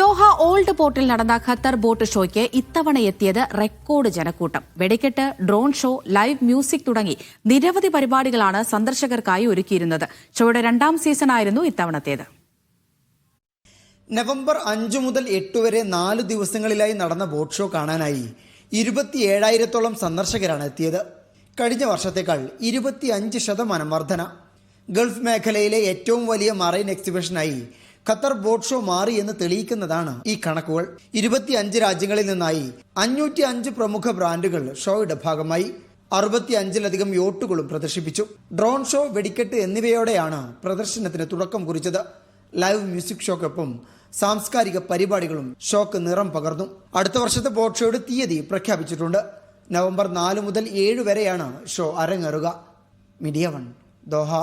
Doha old പോർട്ടിൽ നടന്ന Qatar boat ഷോയ്ക്ക് ഇത്തവണ എത്തിയത് റെക്കോർഡ് ജനക്കൂട്ടം. വെടിക്കെട്ട്, ഡ്രോൺ ഷോ, ലൈവ് മ്യൂസിക് തുടങ്ങി നിരവധി പരിപാടികളാണ് സന്ദർശകർക്കായി ഒരുക്കിയിരുന്നത്. ഷോയുടെ 2ാം സീസണായിരുന്നു ഇത്തവണത്തേത്. നവംബർ 5 മുതൽ 8 വരെ 4 ദിവസങ്ങളിലായി നടന്ന ബോട്ട് ഷോ കാണാനായി 27,000-ഓളം സന്ദർശകരാണ് എത്തിയത്. കഴിഞ്ഞ വർഷത്തേക്കാൾ 25% വർധന. ഗൾഫ് മേഖലയിലെ ഏറ്റവും വലിയ മറൈൻ എക്സിബിഷനായി ഖത്തർ ബോട്ട് ഷോ മാറി എന്ന് തെളിയിക്കുന്നതാണ് ഈ കണക്കുകൾ. 25 രാജ്യങ്ങളിൽ നിന്നായി 505 പ്രമുഖ ബ്രാൻഡുകൾ ഷോയുടെ ഭാഗമായി. 65-ലധികം യോട്ടുകളും പ്രദർശിപ്പിച്ചു. ഡ്രോൺ ഷോ, വെടിക്കെട്ട് എന്നിവയോടെയാണ് പ്രദർശനത്തിന് തുടക്കം കുറിച്ചത്. ലൈവ് മ്യൂസിക് ഷോക്കൊപ്പം സാംസ്കാരിക പരിപാടികളും ഷോക്ക് നിറം പകർന്നു. അടുത്ത വർഷത്തെ ബോട്ട് ഷോയുടെ തീയതി പ്രഖ്യാപിച്ചിട്ടുണ്ട്. നവംബർ 4 മുതൽ 7 വരെയാണ് ഷോ അരങ്ങേറുക. Media 1, Doha.